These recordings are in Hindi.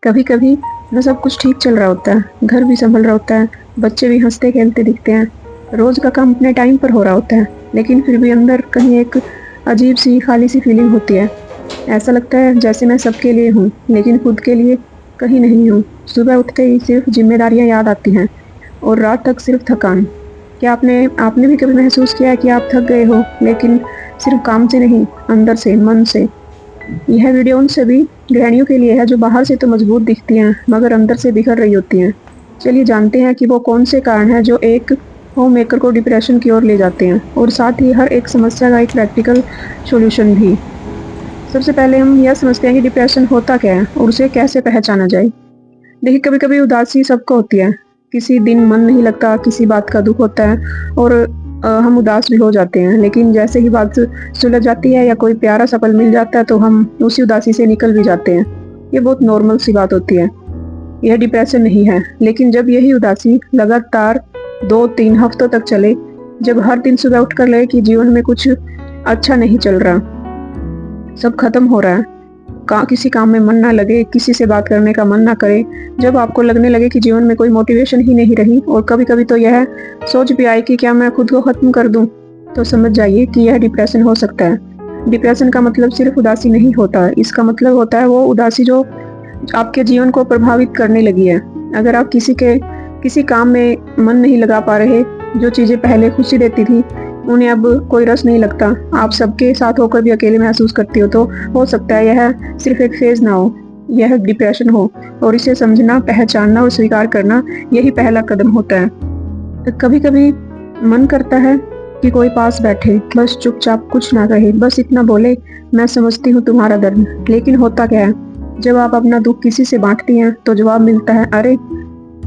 कभी कभी ना सब कुछ ठीक चल रहा होता है, घर भी संभल रहा होता है, बच्चे भी हंसते खेलते दिखते हैं, रोज का काम अपने टाइम पर हो रहा होता है, लेकिन फिर भी अंदर कहीं एक अजीब सी खाली सी फीलिंग होती है। ऐसा लगता है जैसे मैं सबके लिए हूँ, लेकिन खुद के लिए कहीं नहीं हूँ। सुबह उठते ही सिर्फ जिम्मेदारियां याद आती हैं और रात तक सिर्फ थकान। क्या आपने आपने भी कभी महसूस किया है कि आप थक गए हो, लेकिन सिर्फ काम से नहीं, अंदर से, मन से? यह वीडियो उन सभी गृहिणियों के लिए है जो बाहर से तो मजबूत दिखती हैं मगर अंदर से बिखर रही होती हैं। चलिए जानते हैं कि वो कौन से कारण हैं जो एक होम मेकर को डिप्रेशन की ओर ले जाते हैं, और साथ ही हर एक समस्या का एक प्रैक्टिकल सॉल्यूशन भी। सबसे पहले हम यह समझते हैं कि डिप्रेशन होता क्या है और उसे कैसे पहचाना जाए। देखिए, कभी कभी उदासी सबको होती है। किसी दिन मन नहीं लगता, किसी बात का दुख होता है और हम उदास भी हो जाते हैं, लेकिन जैसे ही बात सुलझ जाती है या कोई प्यारा सा पल मिल जाता है तो हम उसी उदासी से निकल भी जाते हैं। ये बहुत नॉर्मल सी बात होती है। यह डिप्रेशन नहीं है, लेकिन जब यही उदासी लगातार 2-3 हफ्तों तक चले, जब हर दिन सुबह उठकर लगे कि जीवन में कुछ अच्छा नहीं चल रहा, सब खत्म हो रहा है, किसी काम में मन ना लगे, किसी से बात करने का मन ना करे, जब आपको लगने लगे कि जीवन में कोई मोटिवेशन ही नहीं रही और कभी कभी तो यह सोच भी आए कि क्या मैं खुद को खत्म कर दूं, तो समझ जाइए कि यह डिप्रेशन हो सकता है। डिप्रेशन का मतलब सिर्फ उदासी नहीं होता, इसका मतलब होता है वो उदासी जो आपके जीवन को प्रभावित करने लगी है। अगर आप किसी काम में मन नहीं लगा पा रहे, जो चीजें पहले खुशी देती थी उन्हें अब कोई रस नहीं लगता, आप सबके साथ होकर भी अकेले महसूस करती हो, तो हो सकता है यह सिर्फ एक फेज ना हो, यह डिप्रेशन हो। और इसे समझना, पहचानना और स्वीकार करना, यही पहला कदम होता है। तो कभी कभी मन करता है कि कोई पास बैठे, बस चुपचाप कुछ ना कहे, बस इतना बोले, मैं समझती हूँ तुम्हारा दर्द। लेकिन होता क्या है, जब आप अपना दुख किसी से बांटती हैं तो जवाब मिलता है, अरे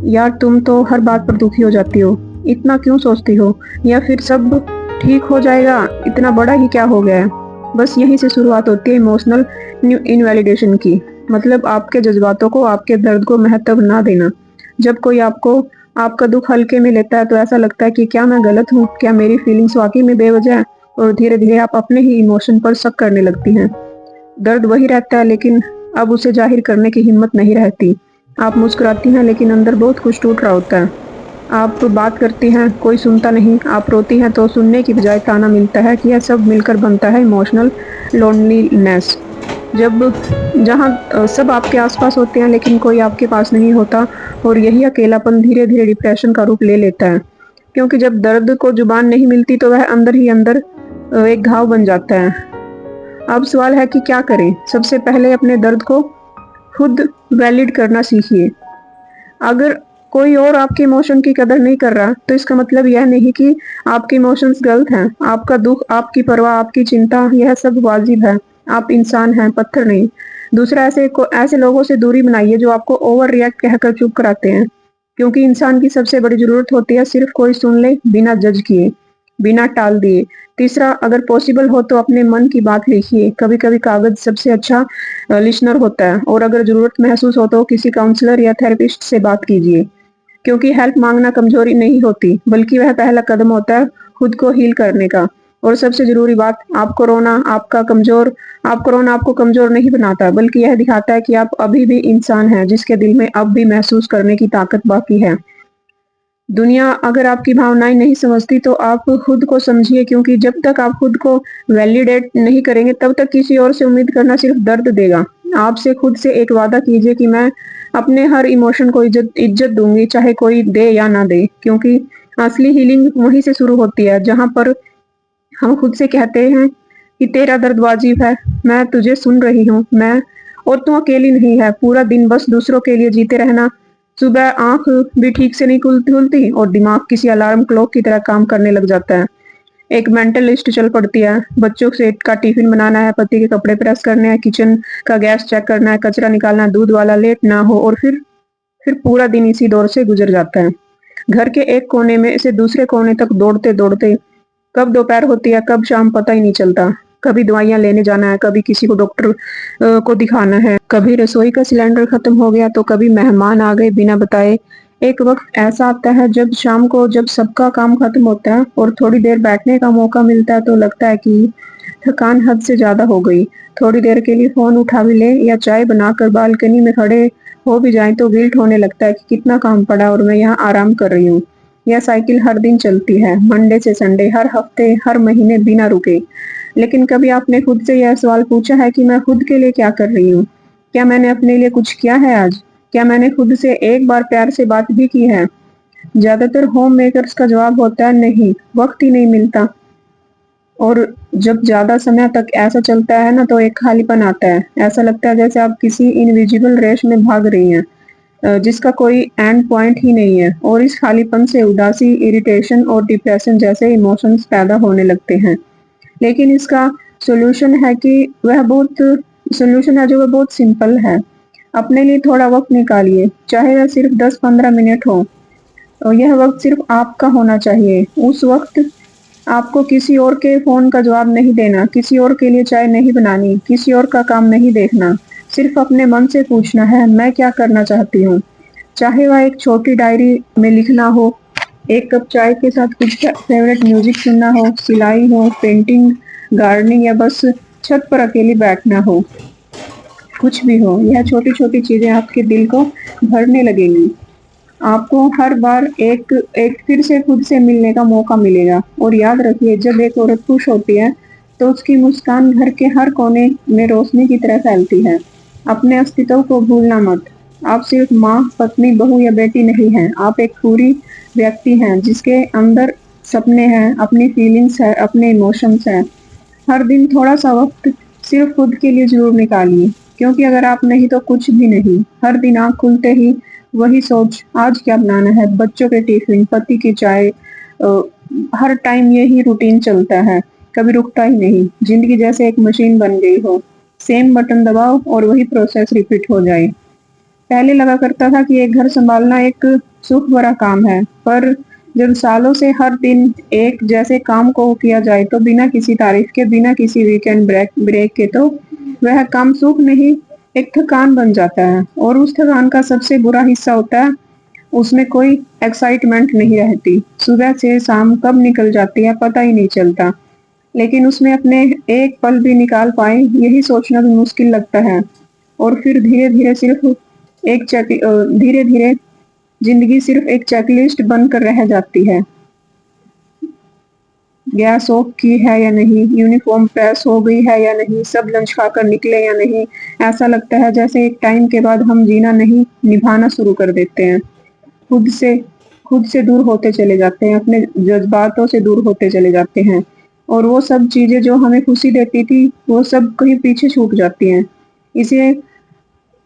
यार तुम तो हर बात पर दुखी हो जाती हो, इतना क्यों सोचती हो, या फिर सब ठीक हो जाएगा, इतना बड़ा ही क्या हो गया है। बस यहीं से शुरुआत होती है इमोशनल इनवैलिडेशन की, मतलब आपके जज्बातों को, आपके दर्द को महत्व ना देना। जब कोई आपका दुख हल्के में लेता है तो ऐसा लगता है कि क्या मैं गलत हूँ, क्या मेरी फीलिंग्स वाकई में बेवजह है, और धीरे धीरे आप अपने ही इमोशन पर शक करने लगती हैं। दर्द वही रहता है, लेकिन अब उसे जाहिर करने की हिम्मत नहीं रहती। आप मुस्कुराती हैं लेकिन अंदर बहुत कुछ टूट रहा होता है। आप बात करती हैं, कोई सुनता नहीं, आप रोती हैं तो सुनने की बजाय ताना मिलता है कि यह सब मिलकर बनता है इमोशनल लोनलीनेस। जब जहाँ सब आपके आसपास होते हैं लेकिन कोई आपके पास नहीं होता, और यही अकेलापन धीरे धीरे डिप्रेशन का रूप ले लेता है। क्योंकि जब दर्द को जुबान नहीं मिलती तो वह अंदर ही अंदर एक घाव बन जाता है। अब सवाल है कि क्या करें। सबसे पहले अपने दर्द को खुद वैलिड करना सीखिए। अगर कोई और आपके इमोशन की कदर नहीं कर रहा तो इसका मतलब यह नहीं कि आपके इमोशंस गलत हैं। आपका दुख, आपकी परवाह, आपकी चिंता, यह सब वाजिब है। आप इंसान हैं, पत्थर नहीं। दूसरा, ऐसे लोगों से दूरी बनाइए जो आपको ओवर रिएक्ट कहकर चुप कराते हैं, क्योंकि इंसान की सबसे बड़ी जरूरत होती है सिर्फ कोई सुन ले, बिना जज किए, बिना टाल दिए। तीसरा, अगर पॉसिबल हो तो अपने मन की बात लिखिए। कभी कभी कागज सबसे अच्छा लिसनर होता है, और अगर जरूरत महसूस हो तो किसी काउंसलर या थेरेपिस्ट से बात कीजिए, क्योंकि हेल्प मांगना कमजोरी नहीं होती, बल्कि वह पहला कदम होता है खुद को हील करने का। और सबसे जरूरी बात, आपको रोना आपको कमजोर नहीं बनाता, बल्कि यह दिखाता है कि आप अभी भी इंसान हैं, जिसके दिल में अब भी महसूस करने की ताकत बाकी है। दुनिया अगर आपकी भावनाएं नहीं समझती तो आप खुद को समझिए, क्योंकि जब तक आप खुद को वैलिडेट नहीं करेंगे तब तक किसी और से उम्मीद करना सिर्फ दर्द देगा। आपसे खुद से एक वादा कीजिए कि मैं अपने हर इमोशन को इज्जत दूंगी, चाहे कोई दे या ना दे, क्योंकि असली हीलिंग वहीं से शुरू होती है जहां पर हम खुद से कहते हैं कि तेरा दर्द वाजिब है, मैं तुझे सुन रही हूँ, मैं और तू अकेली नहीं है। पूरा दिन बस दूसरों के लिए जीते रहना, सुबह आंख भी ठीक से नहीं खुलती और दिमाग किसी अलार्म क्लॉक की तरह काम करने लग जाता है। एक मेंटल लिस्ट चल पड़ती है, बच्चों से का टिफिन बनाना है, पति के कपड़े प्रेस करने हैं, किचन का गैस चेक करना है, कचरा निकालना है, दूध वाला लेट ना हो, और फिर पूरा दिन इसी दौर से गुजर जाता है। घर के एक कोने में से दूसरे कोने तक दौड़ते दौड़ते कब दोपहर होती है, कब शाम, पता ही नहीं चलता। कभी दवाइयां लेने जाना है, कभी किसी को डॉक्टर को दिखाना है, कभी रसोई का सिलेंडर खत्म हो गया, तो कभी मेहमान आ गए बिना बताए। एक वक्त ऐसा आता है जब शाम को, जब सबका काम खत्म होता है और थोड़ी देर बैठने का मौका मिलता है, तो लगता है कि थकान हद से ज्यादा हो गई। थोड़ी देर के लिए फोन उठा भी ले या चाय बनाकर बालकनी में खड़े हो भी जाए तो गिल्ट होने लगता है कि कितना काम पड़ा और मैं यहाँ आराम कर रही हूँ। यह साइकिल हर दिन चलती है, मंडे से संडे, हर हफ्ते, हर महीने बिना रुके। लेकिन कभी आपने खुद से यह सवाल पूछा है कि मैं खुद के लिए क्या कर रही हूँ? क्या मैंने अपने लिए कुछ किया है आज? क्या मैंने खुद से एक बार प्यार से बात भी की है? ज्यादातर होम मेकर्स का जवाब होता है नहीं, वक्त ही नहीं मिलता। और जब ज़्यादा समय तक ऐसा चलता है ना तो एक खालीपन आता है। ऐसा लगता है जैसे आप किसी इनविजिबल रेस में भाग रही हैं जिसका कोई एंड पॉइंट ही नहीं है और इस खालीपन से उदासी, इरिटेशन और डिप्रेशन जैसे इमोशंस पैदा होने लगते हैं। लेकिन इसका सॉल्यूशन है कि वह बहुत सॉल्यूशन है जो वह बहुत सिंपल है। अपने लिए थोड़ा वक्त निकालिए, चाहे वह सिर्फ 10-15 मिनट हो। और यह वक्त सिर्फ आपका होना चाहिए। उस वक्त आपको किसी और के फ़ोन का जवाब नहीं देना, किसी और के लिए चाय नहीं बनानी, किसी और का काम नहीं देखना। सिर्फ़ अपने मन से पूछना है, मैं क्या करना चाहती हूँ? चाहे वह एक छोटी डायरी में लिखना हो, एक कप चाय के साथ कुछ फ़ेवरेट म्यूज़िक सुनना हो, सिलाई हो, पेंटिंग, गार्डनिंग या बस छत पर अकेले बैठना हो। कुछ भी हो, यह छोटी-छोटी चीज़ें आपके दिल को भरने लगेंगी। आपको हर बार एक एक फिर से खुद से मिलने का मौका मिलेगा और याद रखिए जब एक औरत खुश होती है तो उसकी मुस्कान घर के हर कोने में रोशनी की तरह फैलती है। अपने अस्तित्व को भूलना मत। आप सिर्फ माँ, पत्नी, बहू या बेटी नहीं हैं। आप एक पूरी व्यक्ति हैं जिसके अंदर सपने हैं, अपनी फीलिंग्स है, अपने इमोशंस हैं। हर दिन थोड़ा-सा वक़्त सिर्फ़ खुद के लिए ज़रूर निकालिए, क्योंकि अगर आप नहीं तो कुछ भी नहीं। हर दिन आँख खुलते ही वही सोच, आज क्या बनाना है? बच्चों के टिफ़िन, पति की चाय हर टाइम यही रूटीन चलता है, कभी रुकता ही नहीं। ज़िंदगी जैसे एक मशीन बन गई हो, सेम बटन दबाओ और वही प्रोसेस रिपीट हो जाए। पहले लगा करता था कि एक घर सँभालना एक सुख भरा काम है, पर जब सालों से हर दिन एक जैसे काम को किया जाए तो बिना किसी तारीफ के, बिना किसी वीकेंड ब्रेक ब्रेक के तो वह काम सुख नहीं, एक थकान बन जाता है और उस थकान का सबसे बुरा हिस्सा होता है, उसमें कोई एक्साइटमेंट नहीं रहती। सुबह से शाम कब निकल जाती है पता ही नहीं चलता, लेकिन उसमें अपने एक पल भी निकाल पाएँ यही सोचना भी मुश्किल लगता है। और फिर धीरे-धीरे सिर्फ़ धीरे-धीरे ज़िंदगी सिर्फ़ एक चेकलिस्ट बनकर रह जाती है। गैस ऑफ की है या नहीं, यूनिफ़ॉर्म प्रेस हो गई है या नहीं, सब लंच खाकर निकले या नहीं। ऐसा लगता है जैसे एक टाइम के बाद हम जीना नहीं, निभाना शुरू कर देते हैं। खुद से खुद से दूर होते चले जाते हैं, अपने जज़्बातों से दूर होते चले जाते हैं और वो सब चीज़ें जो हमें खुशी देती थी, वो सब कहीं पीछे छूट जाती हैं। इसे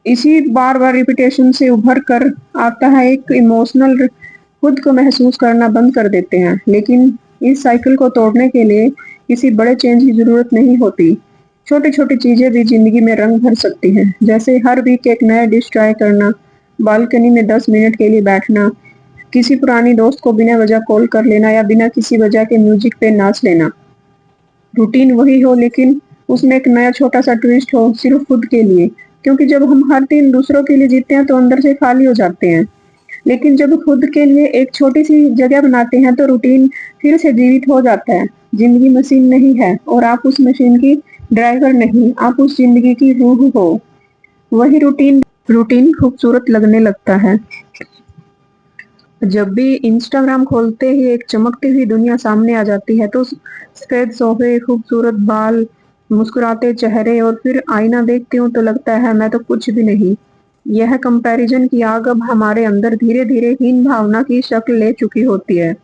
इसी बार-बार रिपीटेशन से उभर कर आता है एक इमोशनल खुद को महसूस करना बंद कर देते हैं। लेकिन इस साइकिल को तोड़ने के लिए किसी बड़े चेंज की ज़रूरत नहीं होती। छोटी-छोटी चीज़ें भी ज़िंदगी में रंग भर सकती हैं। जैसे हर वीक एक नया डिश ट्राई करना, बालकनी में 10 मिनट के लिए बैठना, किसी पुरानी दोस्त को बिना वजह कॉल कर लेना या बिना किसी वजह के म्यूज़िक पे नाच लेना। रूटीन वही हो लेकिन उसमें एक नया छोटा-सा ट्विस्ट हो सिर्फ़ खुद के लिए। क्योंकि जब हम हर दिन दूसरों के लिए जीते हैं तो अंदर से खाली हो जाते हैं। लेकिन जब खुद के लिए एक छोटी-सी जगह बनाते हैं तो रूटीन फिर से जीवित हो जाता है। ज़िंदगी मशीन नहीं है और आप उस मशीन की ड्राइवर नहीं, आप उस ज़िंदगी की रूह हो। वही रूटीन रूटीन खूबसूरत लगने लगता है। जब भी इंस्टाग्राम खोलते ही एक चमकती हुई दुनिया सामने आ जाती है तो सफेद सोफे, खूबसूरत बाल, मुस्कुराते चेहरे और फिर आईना देखती हूँ तो लगता है मैं तो कुछ भी नहीं। यह कंपैरिजन की आग अब हमारे अंदर धीरे-धीरे हीन भावना की शक्ल ले चुकी होती है।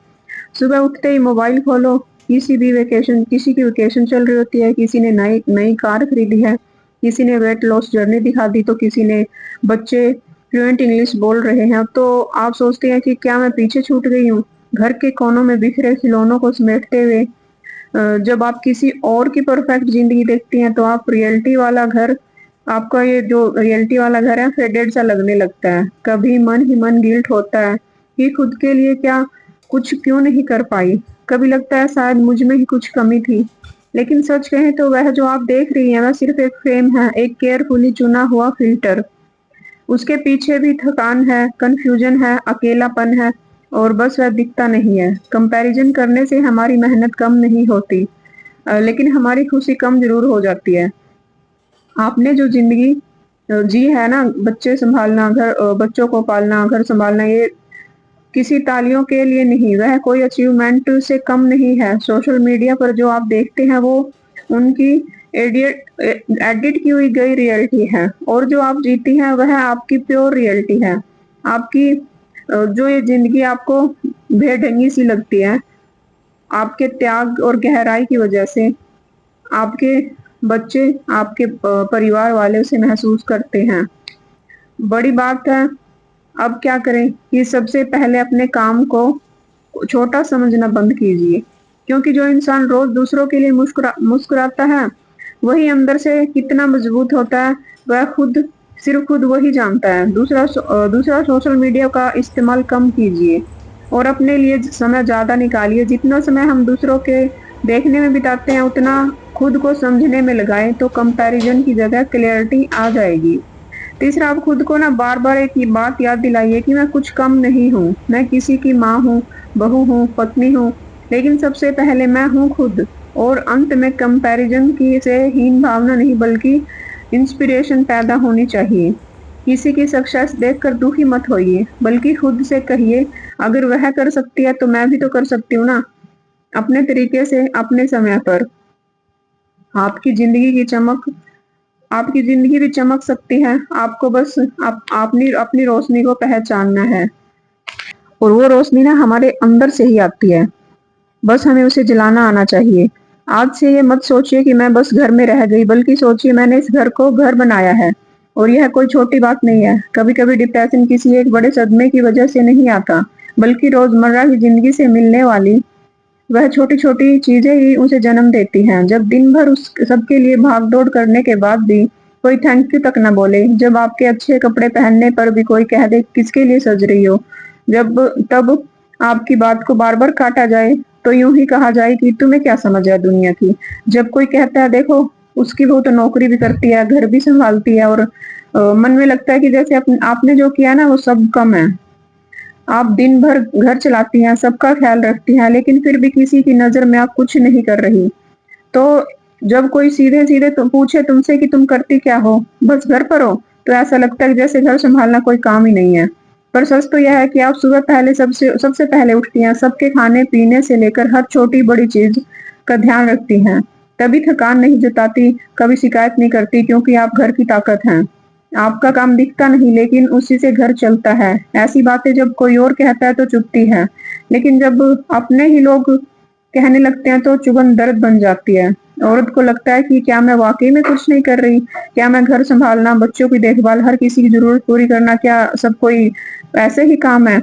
सुबह उठते ही मोबाइल खोलो, किसी की वेकेशन चल रही होती है, किसी ने नई नई कार खरीदी है, किसी ने वेट लॉस जर्नी दिखा दी तो किसी ने बच्चे फ्लुएंट इंग्लिश बोल रहे हैं। तो आप सोचते हैं कि क्या मैं पीछे छूट गई हूँ? घर के कोनों में बिखरे खिलौनों को समेटते हुए जब आप किसी और की परफेक्ट ज़िंदगी देखती हैं तो आपका ये जो रियलिटी वाला घर है फेडेड सा लगने लगता है। कभी मन ही मन गिल्ट होता है कि खुद के लिए क्या कुछ क्यों नहीं कर पाई। कभी लगता है शायद मुझ में ही कुछ कमी थी। लेकिन सच कहें तो वह जो आप देख रही हैं वह सिर्फ़ एक फ्रेम है, एक केयरफुली चुना हुआ फ़िल्टर। उसके पीछे भी थकान है, कन्फ्यूजन है, अकेलापन है और बस वह दिखता नहीं है। कंपैरिज़न करने से हमारी मेहनत कम नहीं होती लेकिन हमारी खुशी कम ज़रूर हो जाती है। आपने जो ज़िंदगी जी है ना, बच्चे संभालना, बच्चों को पालना, घर संभालना, ये किसी तालियों के लिए नहीं, वह कोई अचीवमेंट से कम नहीं है। सोशल मीडिया पर जो आप देखते हैं वो उनकी एडिट की हुई गई रियलिटी है, और जो आप जीती हैं वह आपकी प्योर रियलिटी है। आपकी जो ये जिंदगी आपको बेढंगी सी लगती है, आपके त्याग और गहराई की वजह से आपके बच्चे, आपके परिवार वाले उसे महसूस करते हैं। बड़ी बात है, अब क्या करें कि सबसे पहले अपने काम को छोटा समझना बंद कीजिए, क्योंकि जो इंसान रोज दूसरों के लिए मुस्कुराता है, वही अंदर से कितना मजबूत होता है, वह सिर्फ खुद वही जानता है। दूसरा, सोशल मीडिया का इस्तेमाल कम कीजिए और अपने लिए समय ज्यादा निकालिए। जितना समय हम दूसरों के देखने में बिताते हैं, उतना खुद को समझने में लगाएं, तो कंपैरिजन की जगह क्लैरिटी आ जाएगी। तीसरा, आप खुद को ना बार-बार एक ये बात याद दिलाइए कि मैं कुछ कम नहीं हूँ, मैं किसी की माँ हूँ, बहू हूँ, पत्नी हूँ, लेकिन सबसे पहले मैं हूँ खुद। और अंत में कंपैरिजन की से हीन भावना नहीं, बल्कि इंस्पिरेशन पैदा होनी चाहिए। किसी की सक्सेस देखकर दुखी मत होइए, बल्कि खुद से कहिए, अगर वह कर सकती है तो मैं भी तो कर सकती हूँ ना। अपने तरीके से, अपने समय पर। आपकी जिंदगी की चमक आपकी ज़िंदगी भी चमक सकती है, आपको बस आपनी अपनी रोशनी को पहचानना है, और वो रोशनी ना हमारे अंदर से ही आती है, बस हमें उसे जलाना आना चाहिए। आज से ये मत सोचिए कि मैं बस घर में रह गई, बल्कि सोचिए मैंने इस घर को घर बनाया है, और यह कोई छोटी बात नहीं है। कभी-कभी डिप्रेशन किसी एक बड़े सदमे की वजह से नहीं आता, बल्कि रोज़मर्रा की ज़िंदगी से मिलने वाली वह छोटी-छोटी चीज़ें ही उसे जन्म देती हैं। जब दिन भर उस सबके लिए भाग-दौड़ करने के बाद भी कोई थैंक यू तक ना बोले, जब आपके अच्छे कपड़े पहनने पर भी कोई कह दे किसके लिए सज रही हो, जब तब आपकी बात को बार-बार काटा जाए, तो यूँ ही कहा जाए कि तुम्हें क्या समझ है दुनिया की। जब कोई कहता है देखो उसकी बहू तो नौकरी भी करती है, घर भी सँभालती है, और मन में लगता है कि जैसे आपने जो किया ना वो सब कम है। आप दिन भर घर चलाती हैं, सबका ख़्याल रखती हैं, लेकिन फिर भी किसी की नज़र में आप कुछ नहीं कर रही। तो जब कोई सीधे-सीधे पूछे तुमसे कि तुम करती क्या हो? बस घर पर हो? तो ऐसा लगता है कि जैसे घर सँभालना कोई काम ही नहीं है। पर सच तो यह है कि आप सुबह पहले सबसे सबसे पहले उठती हैं, सबके खाने-पीने से लेकर हर छोटी-बड़ी चीज़ का ध्यान रखती हैं। कभी थकान नहीं जताती, कभी शिकायत नहीं करती, क्योंकि आप घर की ताकत हैं। आपका काम दिखता नहीं, लेकिन उसी से घर चलता है। ऐसी बातें जब कोई और कहता है तो चुभती है, लेकिन जब अपने ही लोग कहने लगते हैं तो चुभन दर्द बन जाती है। औरत को लगता है कि क्या मैं वाक़ई में कुछ नहीं कर रही? क्या मैं घर सँभालना, बच्चों की देखभाल, हर किसी की ज़रूरत पूरी करना, क्या सब कोई ऐसे ही काम है?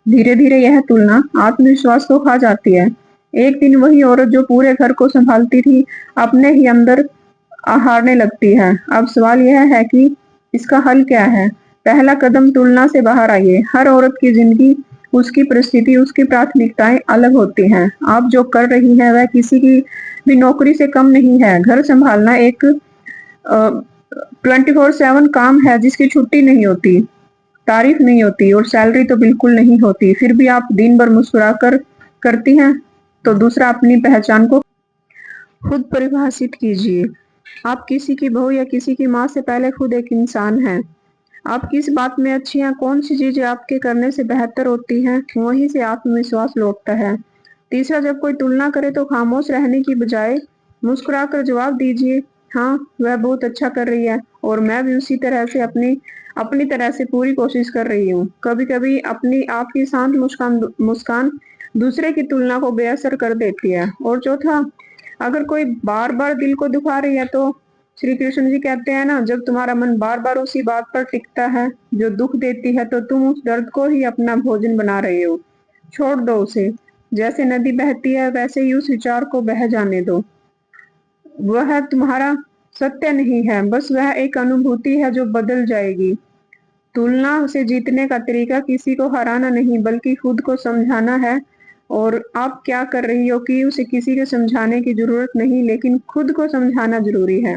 धीरे-धीरे यह तुलना आत्मविश्वास को खा जाती है। एक दिन वही औरत जो पूरे घर को सँभालती थी, अपने ही अंदर हारने लगती है। अब सवाल यह है कि इसका हल क्या है? पहला कदम, तुलना से बाहर आइए। हर औरत की ज़िंदगी, उसकी परिस्थिति, उसकी प्राथमिकताएँ अलग होती हैं। आप जो कर रही हैं वह किसी की भी नौकरी से कम नहीं है। घर सँभालना एक 24/7 काम है जिसकी छुट्टी नहीं होती, तारीफ नहीं होती, और सैलरी तो बिल्कुल नहीं होती। फिर भी आप दिन भर मुस्कुराकर करती हैं, तो दूसरा, अपनी पहचान को खुद परिभाषित कीजिए। आप किसी की बहू या किसी की माँ से पहले खुद एक इंसान हैं। आप किस बात में अच्छी हैं, कौन-सी चीज़ें आपके करने से बेहतर होती हैं, वहीं से आत्मविश्वास लौटता है। तीसरा, जब कोई तुलना करे तो खामोश रहने की बजाय मुस्कुराकर जवाब दीजिए, हाँ, वह बहुत अच्छा कर रही है, और मैं भी उसी तरह से अपनी अपनी तरह से पूरी कोशिश कर रही हूँ। कभी-कभी अपनी आपकी शांत मुस्कान दूसरे की तुलना को बेअसर कर देती है। और चौथा, अगर कोई बार-बार दिल को दुखा रही है, तो श्री कृष्ण जी कहते हैं ना, जब तुम्हारा मन बार-बार उसी बात पर टिकता है जो दुख देती है, तो तुम उस दर्द को ही अपना भोजन बना रहे हो। छोड़ दो उसे। जैसे नदी बहती है वैसे ही उस विचार को बह जाने दो। वह तुम्हारा सत्य नहीं है, बस वह एक अनुभूति है जो बदल जाएगी। तुलना से जीतने का तरीका किसी को हराना नहीं, बल्कि खुद को समझाना है। और आप क्या कर रही हो कि उसे किसी को समझाने की ज़रूरत नहीं, लेकिन खुद को समझाना ज़रूरी है।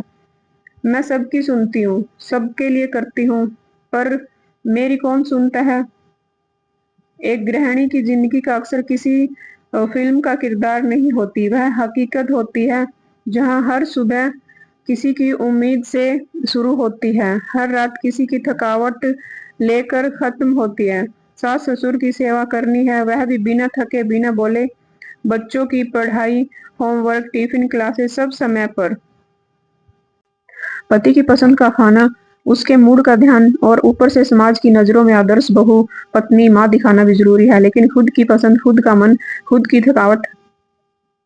मैं सबकी सुनती हूँ, सबके लिए करती हूँ, पर मेरी कौन सुनता है? एक गृहिणी की ज़िंदगी का अक्सर किसी फ़िल्म का किरदार नहीं होती, वह हकीकत होती है, जहाँ हर सुबह किसी की उम्मीद से शुरू होती है, हर रात किसी की थकावट लेकर खत्म होती है। सास ससुर की सेवा करनी है, वह भी बिना थके बिना बोले। बच्चों की पढ़ाई, होमवर्क, टिफिन, क्लासेस सब समय पर। पति की पसंद का खाना, उसके मूड का ध्यान और ऊपर से समाज की नजरों में आदर्श बहू, पत्नी, माँ दिखाना भी जरूरी है। लेकिन खुद की पसंद, खुद का मन, खुद की थकावट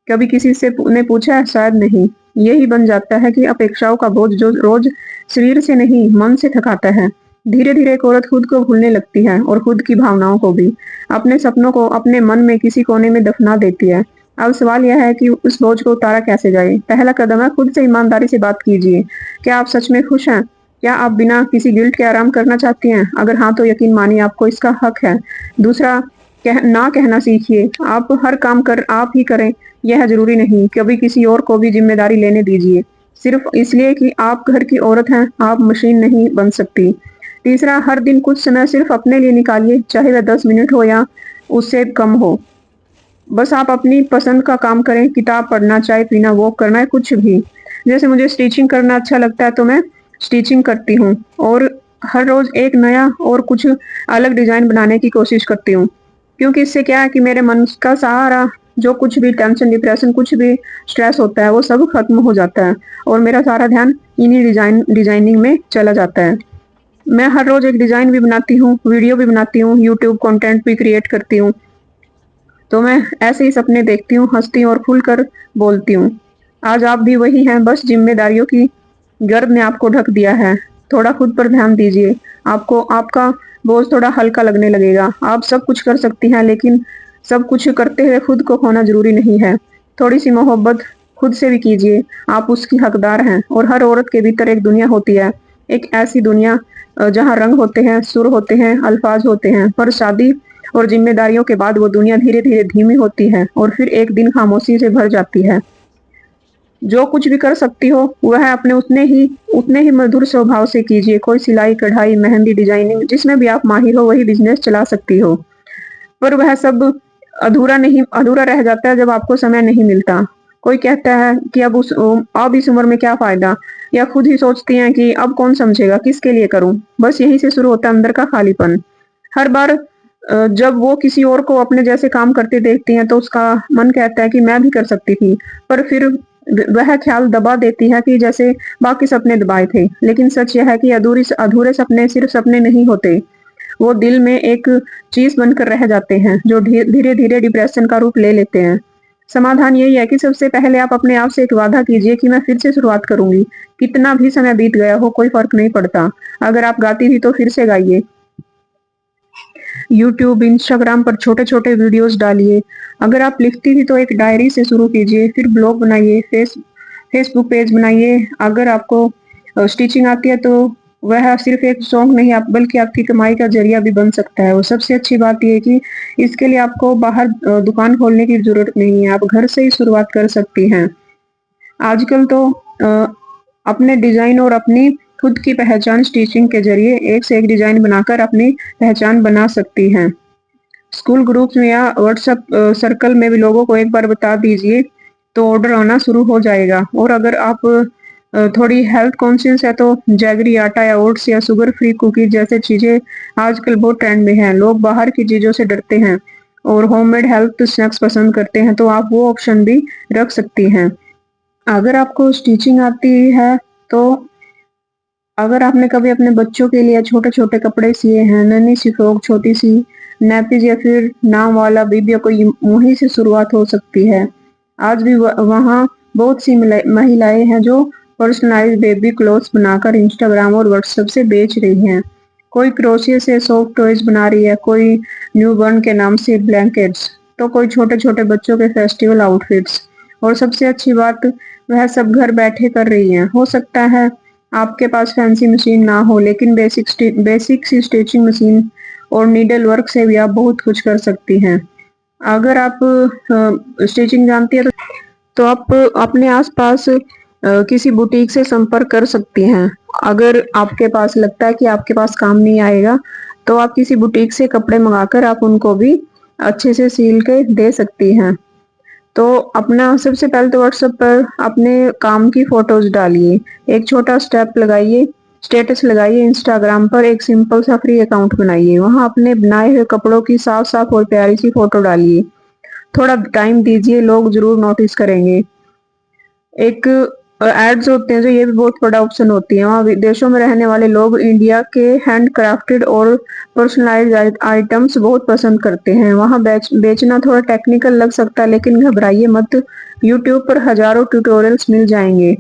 कभी किसी से ने पूछा है? शायद नहीं। यही बन जाता है कि अपेक्षाओं का बोझ जो रोज शरीर से नहीं मन से थकाता है। धीरे धीरे एक औरत खुद को भूलने लगती है और खुद की भावनाओं को भी। अपने सपनों को अपने मन में किसी कोने में दफना देती है। अब सवाल यह है कि उस बोझ को उतारा कैसे जाए। पहला कदम है, खुद से ईमानदारी से बात कीजिए। क्या आप सच में खुश हैं? क्या आप बिना किसी गिल्ट के आराम करना चाहती हैं? अगर हाँ तो यकीन मानिए आपको इसका हक है। दूसरा, ना कहना सीखिए। आप हर काम कर आप ही करें यह जरूरी नहीं। कभी किसी और को भी जिम्मेदारी लेने दीजिए, सिर्फ इसलिए कि आप घर की औरत हैं। आप मशीन नहीं बन सकती। तीसरा, हर दिन कुछ समय सिर्फ अपने लिए निकालिए, चाहे वह 10 मिनट हो या उससे कम हो। बस आप अपनी पसंद का काम करें, किताब पढ़ना, चाय पीना, वॉक करना है, कुछ भी। जैसे मुझे स्टिचिंग करना अच्छा लगता है तो मैं स्टिचिंग करती हूँ और हर रोज एक नया और कुछ अलग डिजाइन बनाने की कोशिश करती हूँ। क्योंकि इससे क्या है कि मेरे मन का सारा जो कुछ भी टेंशन, डिप्रेशन, कुछ भी स्ट्रेस होता है वो सब खत्म हो जाता है और मेरा सारा ध्यान इन्हीं डिजाइनिंग में चला जाता है। मैं हर रोज एक डिजाइन भी बनाती हूँ, वीडियो भी बनाती हूँ, यूट्यूब कंटेंट भी क्रिएट करती हूँ। तो मैं ऐसे ही सपने देखती हूँ, हंसती हूँ और खुलकर बोलती हूँ। आज आप भी वही हैं, बस जिम्मेदारियों की गर्द ने आपको ढक दिया है। थोड़ा खुद पर ध्यान दीजिए, आपको आपका बोझ थोड़ा हल्का लगने लगेगा। आप सब कुछ कर सकती हैं, लेकिन सब कुछ करते हुए खुद को खोना जरूरी नहीं है। थोड़ी सी मोहब्बत खुद से भी कीजिए, आप उसकी हकदार हैं। और हर औरत के भीतर एक दुनिया होती है, एक ऐसी दुनिया जहाँ रंग होते हैं, सुर होते हैं, अल्फाज होते हैं। पर शादी और जिम्मेदारियों के बाद वो दुनिया धीरे धीरे धीमी होती है और फिर एक दिन खामोशी से भर जाती है। जो कुछ भी कर सकती हो वह अपने उतने ही मधुर स्वभाव से कीजिए। कोई सिलाई, कढ़ाई, मेहंदी, डिजाइनिंग, जिसमें भी आप माहिर हो वही बिजनेस चला सकती हो। पर वह सब अधूरा रह जाता है जब आपको समय नहीं मिलता। कोई कहता है कि अब इस उम्र में क्या फायदा, या खुद ही सोचती हैं कि अब कौन समझेगा, किसके लिए करूं। बस यहीं से शुरू होता है अंदर का खालीपन। हर बार जब वो किसी और को अपने जैसे काम करते देखती हैं तो उसका मन कहता है कि मैं भी कर सकती थी। पर फिर वह ख्याल दबा देती है कि जैसे बाकी सपने दबाए थे। लेकिन सच यह है कि अधूरे सपने सिर्फ सपने नहीं होते, वो दिल में एक चीज बनकर रह जाते हैं जो धीरे धीरे डिप्रेशन का रूप ले लेते हैं। समाधान यही है कि सबसे पहले आप अपने आप से एक वादा कीजिए कि मैं फिर से शुरुआत करूंगी। कितना भी समय बीत गया हो कोई फर्क नहीं पड़ता। अगर आप गाती थी तो फिर से गाइए। यूट्यूब, इंस्टाग्राम पर छोटे छोटे वीडियोस डालिए। अगर आप लिखती थी तो एक डायरी से शुरू कीजिए, फिर ब्लॉग बनाइए, फेसबुक पेज बनाइए। अगर आपको स्टिचिंग आती है तो वह सिर्फ एक शौक नहीं आप बल्कि आपकी कमाई का जरिया भी बन सकता है। और सबसे अच्छी बात यह है कि इसके लिए आपको बाहर दुकान खोलने की जरूरत नहीं है, आप घर से ही शुरुआत कर सकती हैं। आजकल तो अपने डिजाइन और अपनी खुद की पहचान स्टिचिंग के जरिए एक से एक डिजाइन बनाकर अपनी पहचान बना सकती हैं। स्कूल ग्रुप्स में या व्हाट्सएप सर्कल में भी लोगों को एक बार बता दीजिए तो ऑर्डर आना शुरू हो जाएगा। और अगर आप थोड़ी हेल्थ कॉन्शियस है तो जैगरी आटा या ओट्स या शुगर फ्री कुकीज जैसे चीजें आजकल बहुत ट्रेंड में हैं। लोग बाहर की चीजों से डरते हैं और होममेड हेल्थ स्नैक्स पसंद करते हैं, तो आप वो ऑप्शन भी रख सकती हैं। अगर आपको स्टिचिंग आती है तो अगर आपने कभी अपने बच्चों के लिए छोटे छोटे कपड़े सिए हैं, नन्ही सी फ्रॉक, छोटी सी नैपीज या फिर नाम वाला बीबिया, कोई वहीं से शुरुआत हो सकती है। आज भी वहाँ बहुत सी महिलाएं हैं जो पर्सनलाइज बेबी क्लोथ्स बनाकर इंस्टाग्राम और व्हाट्सएप से बेच रही हैं। कोई क्रोशिया से सॉफ्ट टॉयज बना रही है, कोई न्यूबॉर्न के नाम से ब्लैंकेट्स, तो कोई छोटे छोटे बच्चों के फेस्टिवल आउटफिट्स। और सबसे अच्छी बात, वह सब घर बैठे कर रही हैं। हो सकता है आपके पास फैंसी मशीन ना हो, लेकिन बेसिक सी स्टिचिंग मशीन और नीडल वर्क से भी आप बहुत कुछ कर सकती हैं। अगर आप स्टिचिंग जानती है तो आप अपने आसपास किसी बुटीक से संपर्क कर सकती हैं। अगर आपके पास लगता है कि आपके पास काम नहीं आएगा तो आप किसी बुटीक से कपड़े मंगाकर आप उनको भी अच्छे से सील के दे सकती हैं। तो अपना सबसे पहले तो व्हाट्सएप पर अपने काम की फोटोज डालिए, एक छोटा स्टेप लगाइए, स्टेटस लगाइए। इंस्टाग्राम पर एक सिंपल सा फ्री अकाउंट बनाइए, वहां अपने बनाए हुए कपड़ों की साफ साफ और प्यारी सी फोटो डालिए। थोड़ा टाइम दीजिए, लोग जरूर नोटिस करेंगे। एक एड्स होते हैं जो, ये भी बहुत बड़ा ऑप्शन होती है। वहाँ विदेशों में रहने वाले लोग इंडिया के हैंड क्राफ्टेड और पर्सनलाइज्ड आइटम्स बहुत पसंद करते हैं। वहाँ बेचना थोड़ा टेक्निकल लग सकता है, लेकिन घबराइए मत। यूट्यूब पर हजारों ट्यूटोरियल्स मिल जाएंगे।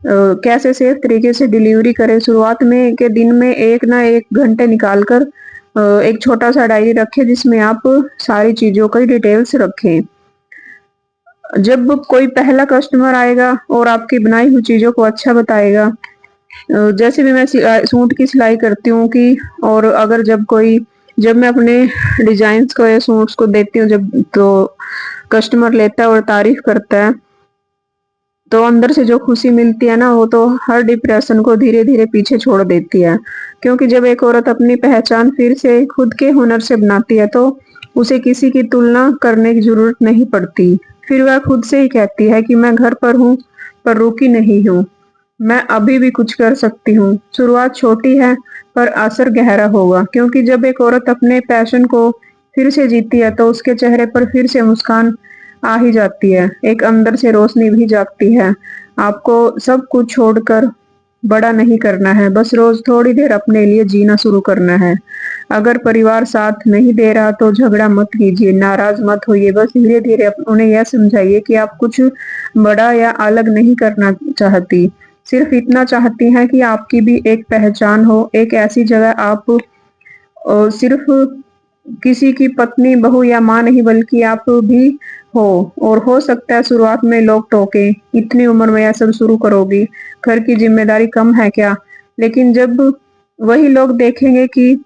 कैसे सेफ तरीके से डिलीवरी करें। शुरुआत में के दिन में एक ना एक घंटे निकालकर एक छोटा सा डायरी रखें, जिसमें आप सारी चीजों की डिटेल्स रखें। जब कोई पहला कस्टमर आएगा और आपकी बनाई हुई चीजों को अच्छा बताएगा, जैसे भी मैं सूट की सिलाई करती हूँ कि, और अगर जब मैं अपने डिजाइन्स को या सूट्स को देती हूँ जब, तो कस्टमर लेता है और तारीफ करता है, तो अंदर से जो खुशी मिलती है ना, वो तो हर डिप्रेशन को धीरे धीरे पीछे छोड़ देती है। क्योंकि जब एक औरत अपनी पहचान फिर से खुद के हुनर से बनाती है, तो उसे किसी की तुलना करने की जरूरत नहीं पड़ती। फिर वह खुद से ही कहती है कि मैं घर पर हूँ, पर रुकी नहीं हूँ, मैं अभी भी कुछ कर सकती हूँ। शुरुआत छोटी है, पर असर गहरा होगा। क्योंकि जब एक औरत अपने पैशन को फिर से जीती है, तो उसके चेहरे पर फिर से मुस्कान आ ही जाती है, एक अंदर से रोशनी भी जागती है। आपको सब कुछ छोड़कर बड़ा नहीं करना है, बस रोज थोड़ी देर अपने लिए जीना शुरू करना है। अगर परिवार साथ नहीं दे रहा तो झगड़ा मत कीजिए, नाराज मत होइए, बस धीरे धीरे उन्हें यह समझाइए कि आप कुछ बड़ा या अलग नहीं करना चाहती, सिर्फ इतना चाहती हैं कि आपकी भी एक पहचान हो, एक ऐसी जगह आप सिर्फ किसी की पत्नी, बहू या माँ नहीं, बल्कि आप भी हो। और हो सकता है शुरुआत में लोग टोके, इतनी उम्र में यह सब शुरू करोगी, घर की जिम्मेदारी कम है क्या? लेकिन जब वही लोग देखेंगे कि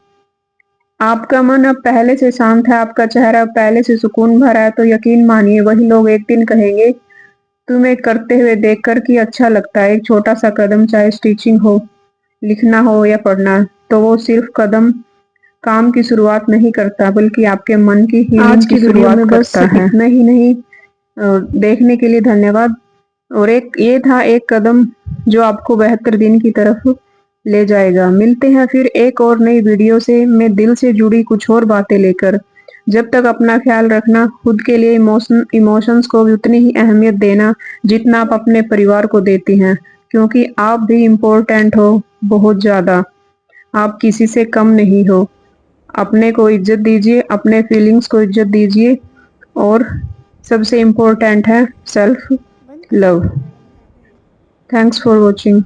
आपका मन अब पहले से शांत है, आपका चेहरा अब पहले से सुकून भरा है, तो यकीन मानिए वही लोग एक दिन कहेंगे तुम्हें करते हुए देखकर कि अच्छा लगता है। एक छोटा सा कदम, चाहे स्टिचिंग हो, लिखना हो या पढ़ना, तो वो सिर्फ कदम काम की शुरुआत नहीं करता, बल्कि आपके मन की हीलिंग की शुरुआत करता है। इतना ही नहीं, देखने के लिए धन्यवाद। और एक ये था एक कदम जो आपको बेहतर दिन की तरफ ले जाएगा। मिलते हैं फिर एक और नई वीडियो से, मैं दिल से जुड़ी कुछ और बातें लेकर। जब तक अपना ख्याल रखना, खुद के लिए इमोशंस को भी उतनी ही अहमियत देना जितना आप अपने परिवार को देती हैं। क्योंकि आप भी इम्पोर्टेंट हो, बहुत ज्यादा। आप किसी से कम नहीं हो। अपने को इज्जत दीजिए, अपने फीलिंग्स को इज्जत दीजिए, और सबसे इम्पोर्टेंट है self love. Thanks for watching.